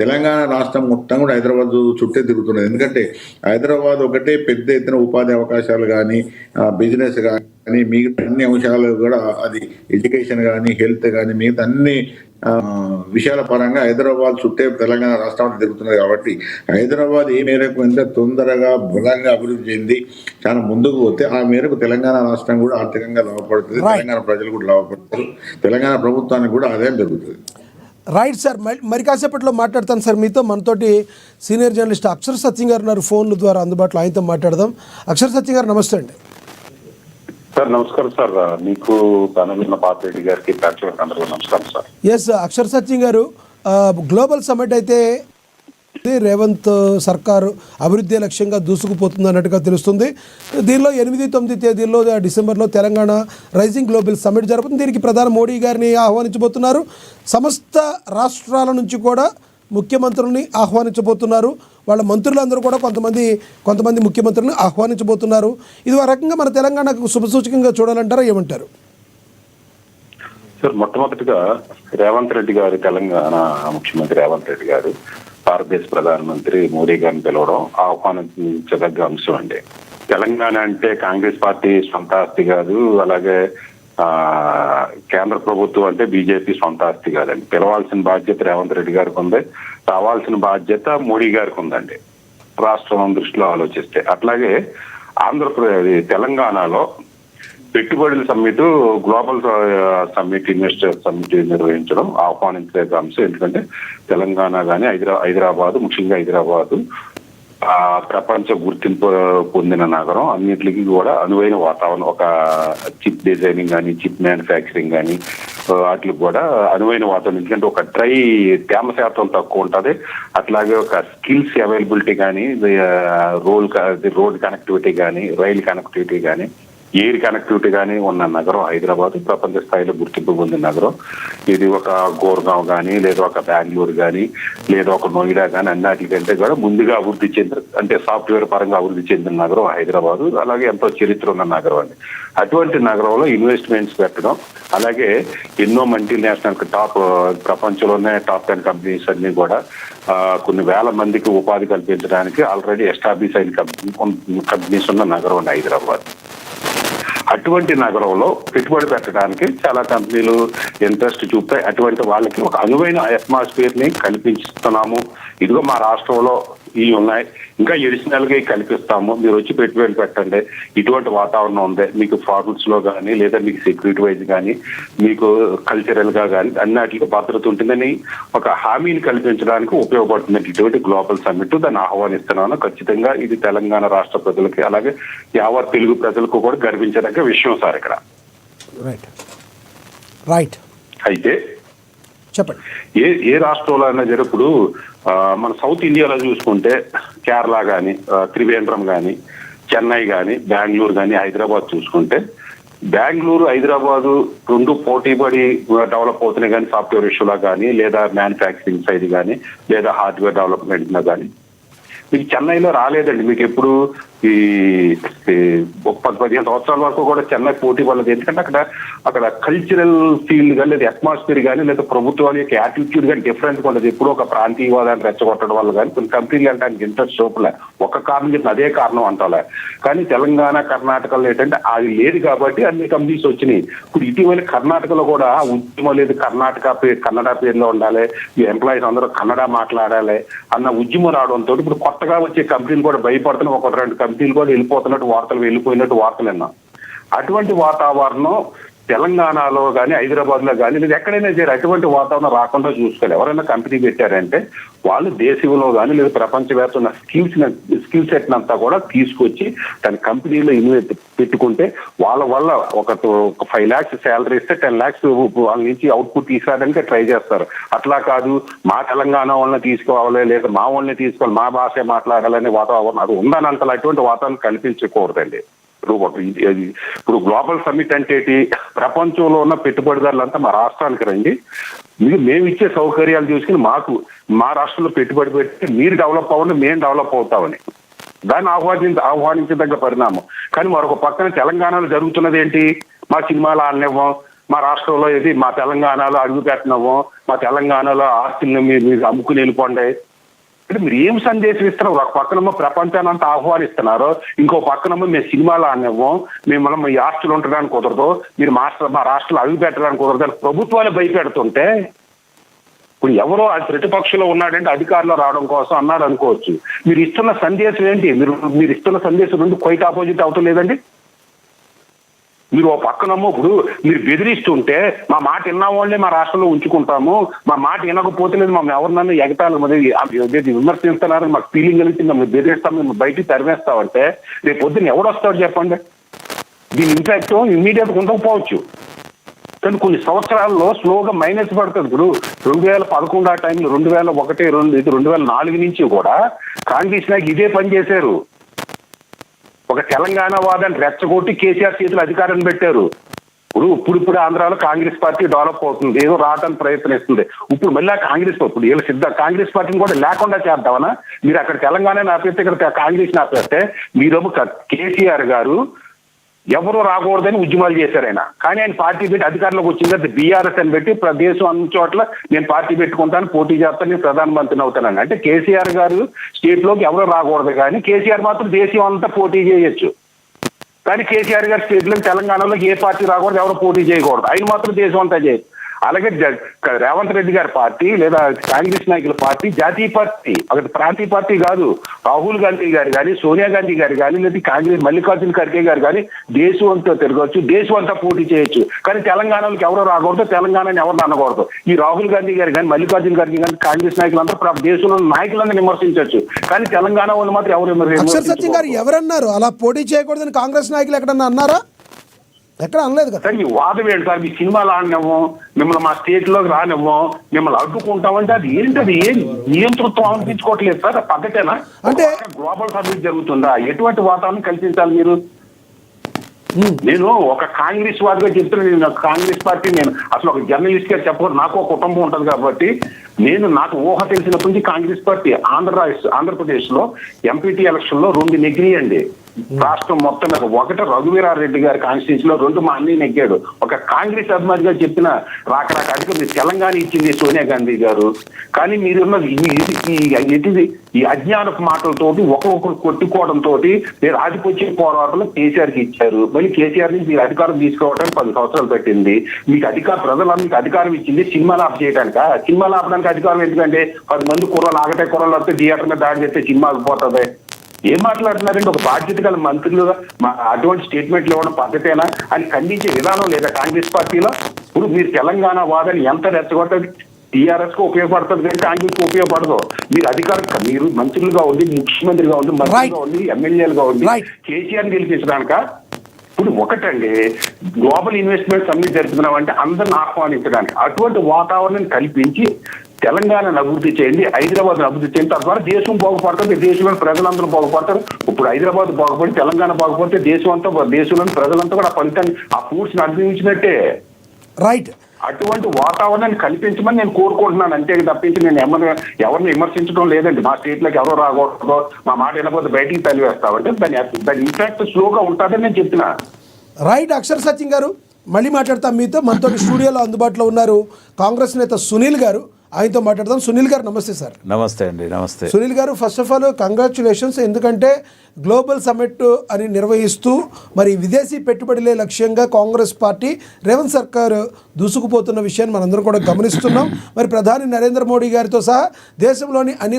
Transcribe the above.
తెలంగాణ రాష్ట్రం మొత్తం కూడా హైదరాబాద్ చుట్టే తిరుగుతున్నది. ఎందుకంటే హైదరాబాద్ ఒకటే పెద్ద ఎత్తున ఉపాధి అవకాశాలు కానీ, బిజినెస్ కానీ, మిగతా అన్ని అంశాలు కూడా అది ఎడ్యుకేషన్ కానీ, హెల్త్ కానీ, మిగతా అన్ని విషయాల పరంగా హైదరాబాద్ చుట్టే తెలంగాణ రాష్ట్రం తిరుగుతున్నది. కాబట్టి హైదరాబాద్ ఏ మేరకు ఎంత తొందరగా బలంగా అభివృద్ధి చెంది చాలా ముందుకు పోతే ఆ మేరకు తెలంగాణ రాష్ట్రం కూడా ఆర్థికంగా లాభపడుతుంది, తెలంగాణ ప్రజలు కూడా లాభపడతారు, తెలంగాణ ప్రభుత్వానికి కూడా ఆదాయం జరుగుతుంది. రైట్ సార్, మరి కాసేపట్లో మాట్లాడతాను సార్ మీతో. మనతోటి సీనియర్ జర్నలిస్ట్ అక్షర సత్యం గారు ఉన్నారు ఫోన్ల ద్వారా అందుబాటులో, ఆయనతో మాట్లాడదాం. అక్షర సత్యం గారు నమస్తే అండి. సార్ నమస్కారం సార్, మీకు ధనమిన్న పాపిరెడ్డి గారికి అందరూ నమస్కారం సార్. ఎస్ అక్షర సత్యం గారు, గ్లోబల్ సమ్మిట్ అయితే రేవంత్ సర్కారు అభివృద్ధి లక్ష్యంగా దూసుకుపోతుంది అన్నట్టుగా తెలుస్తుంది. దీనిలో 8-9 తేదీల్లో డిసెంబర్లో తెలంగాణ రైజింగ్ గ్లోబల్ సమ్మిట్ జరుగుతుంది. దీనికి ప్రధాని మోడీ గారిని ఆహ్వానించబోతున్నారు. సమస్త రాష్ట్రాల నుంచి కూడా ముఖ్యమంత్రుల్ని ఆహ్వానించబోతున్నారు. వాళ్ళ మంత్రులందరూ కూడా కొంతమంది ముఖ్యమంత్రులను ఆహ్వానించబోతున్నారు. ఇది ఒక రకంగా మన తెలంగాణకు శుభసూచకంగా చూడాలంటారా, ఏమంటారు? సార్ మొట్టమొదటిగా రేవంత్ రెడ్డి గారు, తెలంగాణ ముఖ్యమంత్రి రేవంత్ రెడ్డి గారు భారతదేశ ప్రధానమంత్రి మోడీ గారిని పిలవడం ఆహ్వానించదగ్గ అంశం అండి. తెలంగాణ అంటే కాంగ్రెస్ పార్టీ సొంత ఆస్తి కాదు, అలాగే కేంద్ర ప్రభుత్వం అంటే బీజేపీ సొంత ఆస్తి కాదండి. పిలవాల్సిన బాధ్యత రేవంత్ రెడ్డి గారికి ఉంది, రావాల్సిన బాధ్యత మోడీ గారికి ఉందండి రాష్ట్రం దృష్టిలో ఆలోచిస్తే. అట్లాగే తెలంగాణలో పెట్టుబడుల summit, global summit, investor summit నిర్వహించడం ఆహ్వానించే అంశం. ఎందుకంటే తెలంగాణ కానీ హైదరాబాద్, ముఖ్యంగా హైదరాబాద్ ప్రపంచ గుర్తింపు పొందిన నగరం. అన్నింటికి కూడా అనువైన వాతావరణం, ఒక చిప్ డిజైనింగ్ కానీ, చిప్ మ్యానుఫ్యాక్చరింగ్ కానీ వాటికి కూడా అనువైన వాతావరణం. ఎందుకంటే ఒక తేమ శాతం తక్కువ ఉంటుంది, అట్లాగే ఒక స్కిల్స్ అవైలబిలిటీ కానీ, రోడ్ కనెక్టివిటీ కానీ, రైలు కనెక్టివిటీ కానీ, ఎయిర్ కనెక్టివిటీ కానీ ఉన్న నగరం హైదరాబాద్. ప్రపంచ స్థాయిలో గుర్తింపు పొందిన నగరం ఇది. ఒక గోర్గావ్ కానీ, లేదా ఒక బెంగళూరు కానీ, లేదా ఒక నోయిడా కానీ అన్నిటికంటే కూడా ముందుగా అభివృద్ధి చెందిన, అంటే సాఫ్ట్వేర్ పరంగా అభివృద్ధి చెందిన నగరం హైదరాబాద్. అలాగే ఎంతో చరిత్ర ఉన్న నగరం అండి. అటువంటి నగరంలో ఇన్వెస్ట్మెంట్స్ పెట్టడం, అలాగే ఎన్నో మల్టీనేషనల్ ప్రపంచంలోనే టాప్ 10 కంపెనీస్ అన్ని కూడా కొన్ని వేల మందికి ఉపాధి కల్పించడానికి ఆల్రెడీ ఎస్టాబ్లిష్ అయిన కంపెనీస్ ఉన్న నగరం అండి హైదరాబాద్. అటువంటి నగరంలో పెట్టుబడి పెట్టడానికి చాలా కంపెనీలు ఇంట్రెస్ట్ చూపుతాయి. అటువంటి వాళ్ళకి ఒక అనువైన అట్మాస్ఫియర్ ని కల్పిస్తున్నాము. ఇదిగో మా రాష్ట్రంలో ఇవి ఉన్నాయి, ఇంకా అడిషనల్ గా కల్పిస్తాము, మీరు వచ్చి పెట్టుబడి పెట్టండి, ఇటువంటి వాతావరణం ఉంది, మీకు ఫార్మల్స్ లో కానీ, లేదా మీకు సెక్యూరిటీ వైజ్ కానీ, మీకు కల్చరల్ గా కానీ అన్నిటికీ భద్రత ఉంటుందని ఒక హామీని కల్పించడానికి ఉపయోగపడుతుంది ఇటువంటి గ్లోబల్ సమ్మిట్. దాన్ని ఆహ్వానిస్తున్నాను. ఖచ్చితంగా ఇది తెలంగాణ రాష్ట్ర ప్రజలకి, అలాగే యావత్ తెలుగు ప్రజలకు కూడా గర్వించదగ్గ విషయం సార్ ఇక్కడ. రైట్. అయితే చెప్పండి, ఏ రాష్ట్రంలో అయినా ఇప్పుడు మన సౌత్ ఇండియాలో చూసుకుంటే కేరళ కానీ, త్రివేంద్రం కానీ, చెన్నై కానీ, బెంగళూరు కానీ, హైదరాబాద్ చూసుకుంటే బెంగళూరు, హైదరాబాదు రెండు పోటీపడి డెవలప్ అవుతున్నాయి. కానీ సాఫ్ట్వేర్ ఇష్యూలా కానీ, లేదా మ్యానుఫ్యాక్చరింగ్ సైడ్ కానీ, లేదా హార్డ్వేర్ డెవలప్మెంట్ కానీ మీకు చెన్నైలో రాలేదండి. మీకు ఎప్పుడు ఈ 10-15 సంవత్సరాల వరకు కూడా చెన్నై పోటీ పడలేదు. ఎందుకంటే అక్కడ కల్చరల్ ఫీల్డ్ కానీ, లేదా అట్మాస్ఫియర్ కానీ, లేదా ప్రభుత్వాల యొక్క యాటిట్యూడ్ కానీ డిఫరెంట్ ఉండదు. ఎప్పుడు ఒక ప్రాంతీయవాదాన్ని రెచ్చగొట్టడం వల్ల కానీ కొన్ని కంపెనీలు వెళ్ళడానికి ఇంట్రెస్ట్ చూపలే. ఒక కారణం చెప్పిన అదే కారణం అంటాలే. కానీ తెలంగాణ, కర్ణాటకలో ఏంటంటే అది లేదు కాబట్టి అన్ని కంపెనీస్ వచ్చినాయి. ఇప్పుడు ఇటీవల కర్ణాటకలో కూడా ఉద్యమం లేదు, కన్నడ పేరులో ఉండాలి, ఈ ఎంప్లాయీస్ అందరూ కన్నడ మాట్లాడాలి అన్న ఉద్యమం రావడంతో ఇప్పుడు కొత్తగా వచ్చే కంపెనీలు కూడా భయపడుతున్నాయి. 1-2 కంపెనీలు కూడా వెళ్ళిపోతున్నట్టు వార్తలు విన్నాం. అటువంటి వాతావరణం తెలంగాణలో కానీ, హైదరాబాద్ లో కానీ, లేదా ఎక్కడైనా సరే అటువంటి వాతావరణం రాకుండా చూసుకోవాలి. ఎవరైనా కంపెనీ పెట్టారంటే వాళ్ళు దేశంలో కానీ, లేదా ప్రపంచవ్యాప్తంగా ఉన్న స్కిల్ సెట్ అంతా కూడా తీసుకొచ్చి తన కంపెనీలో పెట్టుకుంటే వాళ్ళ వల్ల ఒక 5 lakhs శాలరీ ఇస్తే 10 lakhs వాళ్ళ నుంచి అవుట్పుట్ తీసుకురావడానికి ట్రై చేస్తారు. అట్లా కాదు, మా తెలంగాణ వాళ్ళని తీసుకోవాలి, లేదా మా వాళ్ళని తీసుకోవాలి, మా భాష మాట్లాడాలనే వాతావరణం అది ఉందని అంతలో అటువంటి వాతావరణం కల్పించకూడదండి. ఇప్పుడు గ్లోబల్ సమ్మిట్ అంటే ప్రపంచంలో ఉన్న పెట్టుబడిదారులంతా మా రాష్ట్రానికి రండి, మేము ఇచ్చే సౌకర్యాలు చూసుకుని మా రాష్ట్రంలో పెట్టుబడి పెట్టి మీరు డెవలప్ అవ్వండి, మేము డెవలప్ అవుతామని దాన్ని ఆహ్వానించదగ్గ పరిణామం. కానీ మరొక పక్కన తెలంగాణలో జరుగుతున్నది ఏంటి? మా సినిమాలు ఆడనివ్వం, మా రాష్ట్రంలో ఏది మా తెలంగాణలో అడుగు పెట్టినాము, మా తెలంగాణలో ఆస్తిని మీరు అమ్ముకుని వెళ్ళిపోండి అంటే మీరు ఏం సందేశం ఇస్తున్నారు? ఒక పక్కనమో ప్రపంచాన్ని అంతా ఆహ్వానిస్తున్నారు, ఇంకో పక్కనమో మేము సినిమాలు ఆడినాము, మేము మనం ఈ ఆస్తులు ఉండడానికి కుదరదు, మీరు మా రాష్ట్రంలో అడుగు పెట్టడానికి కుదరదు అని ప్రభుత్వాలు భయపెడుతుంటే ఇప్పుడు ఎవరో ప్రతిపక్షంలో ఉన్నాడంటే అధికారంలో రావడం కోసం అన్నాడు అనుకోవచ్చు. మీరు ఇస్తున్న సందేశం ఏంటి? మీరు ఇస్తున్న సందేశం రెండు క్వైట్ ఆపోజిట్ అవుతుంది లేదండి. మీరు ఓ పక్కనమ్మో ఇప్పుడు మీరు బెదిరిస్తుంటే మా మాట విన్నా వాళ్ళే మా రాష్ట్రంలో ఉంచుకుంటాము, మా మాట వినకపోతే లేదు మమ్మల్ని ఎవరినన్నా ఎగతాలు విమర్శిస్తున్నారని మాకు ఫీలింగ్ కలిసి మమ్మల్ని బెదిరిస్తాం, మేము బయటికి తరిమేస్తామంటే రేపు పొద్దున్న ఎవడొస్తాడు చెప్పండి? దీని ఇంపాక్ట్ ఇమ్మీడియట్గా ఉండకపోవచ్చు, కానీ కొన్ని సంవత్సరాల్లో స్లోగా మైనస్ పడుతుంది. ఇప్పుడు 2011 ఆ టైంలో 2001, 2, 2004 నుంచి కూడా కాంగ్రెస్ నాయకులు ఇదే పని చేశారు. ఒక తెలంగాణ వాదాన్ని రెచ్చగొట్టి కేసీఆర్ చేతులు అధికారాన్ని పెట్టారు. ఇప్పుడు ఆంధ్రాలో కాంగ్రెస్ పార్టీ డెవలప్ అవుతుంది, ఏదో రావడానికి ప్రయత్నిస్తుంది. ఇప్పుడు మళ్ళీ కాంగ్రెస్ ఇప్పుడు వీళ్ళ కాంగ్రెస్ పార్టీని కూడా లేకుండా చేద్దామనా? మీరు అక్కడ తెలంగాణ ఆపేస్తే ఇక్కడ కాంగ్రెస్ ఆపేస్తే మీరేమో కేసీఆర్ గారు ఎవరు రాకూడదని ఉద్యమాలు చేశారు ఆయన. కానీ ఆయన పార్టీ పెట్టి అధికారంలోకి వచ్చింది అది బీఆర్ఎస్ అని పెట్టి దేశం అన్ని చోట్ల నేను పార్టీ పెట్టుకుంటాను, పోటీ చేస్తాను, నేను ప్రధానమంత్రిని అవుతానని. అంటే కేసీఆర్ గారు స్టేట్ లోకి ఎవరు రాకూడదు, కానీ కేసీఆర్ మాత్రం దేశం అంతా పోటీ చేయొచ్చు. కానీ కేసీఆర్ గారు స్టేట్ లో తెలంగాణలో ఏ పార్టీ రాకూడదు, ఎవరు పోటీ చేయకూడదు, ఆయన మాత్రం దేశం అంతా చేయొచ్చు. అలాగే రేవంత్ రెడ్డి గారి పార్టీ లేదా కాంగ్రెస్ నాయకుల పార్టీ జాతీయ పార్టీ, అక్కడ ప్రాంతీయ పార్టీ కాదు. రాహుల్ గాంధీ గారు కానీ, సోనియా గాంధీ గారు కానీ, లేదా కాంగ్రెస్ మల్లికార్జున ఖర్గే గారు కానీ దేశం అంతా తిరగవచ్చు, దేశం అంతా పోటీ చేయొచ్చు. కానీ తెలంగాణలోకి ఎవరో రాకూడదు, తెలంగాణని ఎవరు అనకూడదు. ఈ రాహుల్ గాంధీ గారు కానీ, మల్లికార్జున ఖర్గే కానీ, కాంగ్రెస్ నాయకులందరూ దేశంలో నాయకులందరూ విమర్శించవచ్చు, కానీ తెలంగాణ వాళ్ళు మాత్రం ఎవరు అక్షర్ సత్యం గారు ఎవరన్నారు అలా పోటీ చేయకూడదని? కాంగ్రెస్ నాయకులు ఎక్కడన్నా అన్నారా? ఎక్కడ అనలేదు కదా. సార్ మీ వాదం ఏంటి సార్? మీ సినిమాలు ఆడినాము, మిమ్మల్ని మా స్టేట్ లోకి రానివ్వం, మిమ్మల్ని అడ్డుకుంటామంటే అది ఏంటది? ఏం నియంతృత్వం అనిపించుకోవట్లేదు సార్, పద్ధతేనా? అంటే గ్లోబల్ సర్వీస్ జరుగుతుందా? ఎటువంటి వాతావరణం కల్పించాలి మీరు? నేను ఒక కాంగ్రెస్ వాదిగా చెప్తున్నా, నేను కాంగ్రెస్ పార్టీ నేను అసలు ఒక జర్నలిస్ట్ గా చెప్పకూడదు, నాకు ఒక కుటుంబం ఉంటది కాబట్టి నాకు ఊహ తెలిసినప్పటి నుంచి కాంగ్రెస్ పార్టీ ఆంధ్రప్రదేశ్ లో ఎంపీటీ ఎలక్షన్ లో 2 నెగ్గినాయండి. రాష్ట్రం మొత్తం మీద 1 రఘువీరారెడ్డి గారి కాన్స్టిట్యూన్సీ లో, 2 మా అన్నయ్య నెగ్గాడు. ఒక కాంగ్రెస్ అభిమానిగా చెప్పిన రాకరాక అధికారులు తెలంగాణ ఇచ్చింది సోనియా గాంధీ గారు. కానీ మీరున్న ఈ అజ్ఞానపు మాటలతోటి ఒకరు కొట్టుకోవడంతో మీరు ఆధిపత్య పోరాటంలో కేసీఆర్కి ఇచ్చారు. మళ్ళీ కేసీఆర్ నుంచి మీరు అధికారం తీసుకోవడానికి 10 సంవత్సరాలు పెట్టింది. ప్రజలందరూ మీకు అధికారం ఇచ్చింది సినిమాలు ఆఫ్ చేయడానికి. సినిమాలు ఆపడానికి అధికారం ఎందుకంటే 10 మంది కుర్రలు వస్తే థియేటర్ మీద దాడి చేస్తే సినిమా పోతుంది. ఏం మాట్లాడుతున్నారంటే ఒక బాధ్యత గల మంత్రులుగా అటువంటి స్టేట్మెంట్లు ఇవ్వడం పద్ధతేనా అని ఖండించే విధానం లేదా కాంగ్రెస్ పార్టీలో? ఇప్పుడు మీరు తెలంగాణ వాదాన్ని ఎంత రెచ్చగొట్టది టీఆర్ఎస్ కు ఉపయోగపడుతుంది కానీ కాంగ్రెస్ కు ఉపయోగపడదు. మీరు మంత్రులుగా ఉండి, ముఖ్యమంత్రిగా ఉండి, మంత్రులుగా ఉండి, ఎమ్మెల్యేలుగా ఉండి కేసీఆర్ గెలిపించడానిక? ఇప్పుడు ఒకటండి, గ్లోబల్ ఇన్వెస్ట్మెంట్ సమ్మిట్ జరుపుతున్నామంటే అందరిని ఆహ్వానించడానికి అటువంటి వాతావరణం కల్పించి తెలంగాణను అభివృద్ధి చేయండి, హైదరాబాద్ అభివృద్ధి చేయండి. తద్వారా దేశం బాగుపడుతుంది, దేశంలోని ప్రజలందరూ బాగుపడతారు. ఇప్పుడు హైదరాబాద్ బాగుపడి తెలంగాణ బాగుపడితే దేశంలోని ప్రజలంతా కూడా ఫలితాన్ని ఆ ఫ్రూట్స్ ని అనుభవించినట్టే. రైట్. అటువంటి వాతావరణాన్ని కల్పించమని నేను కోరుకుంటున్నాను, అంతే తప్పించి నేను ఎవరిని విమర్శించడం లేదండి. మా స్టేట్ లోకి ఎవరో రాకూడదు, మా మాట వినకపోతే బయటికి తలివేస్తామంటే దాని ఇంపాక్ట్ స్లోగా ఉంటుందని నేను చెప్తున్నా. రైట్. అక్షర్ సత్యం గారు మళ్ళీ మాట్లాడతాం మీతో. మనతో స్టూడియోలో అందుబాటులో ఉన్నారు కాంగ్రెస్ నేత సునీల్ గారు, ఆయనతో మాట్లాడదాం. సునీల్ గారు నమస్తే సార్. నమస్తే అండి. నమస్తే సునీల్ గారు. ఫస్ట్ ఆఫ్ ఆల్ కంగ్రాచ్యులేషన్స్, ఎందుకంటే గ్లోబల్ సమ్మిట్ అని నిర్వహిస్తూ మరి విదేశీ పెట్టుబడులే లక్ష్యంగా కాంగ్రెస్ పార్టీ రేవంత్ సర్కార్ దూసుకుపోతున్న విషయాన్ని మనందరం కూడా గమనిస్తున్నాం. మరి ప్రధాని నరేంద్ర మోడీ గారితో సహా దేశంలోని అన్ని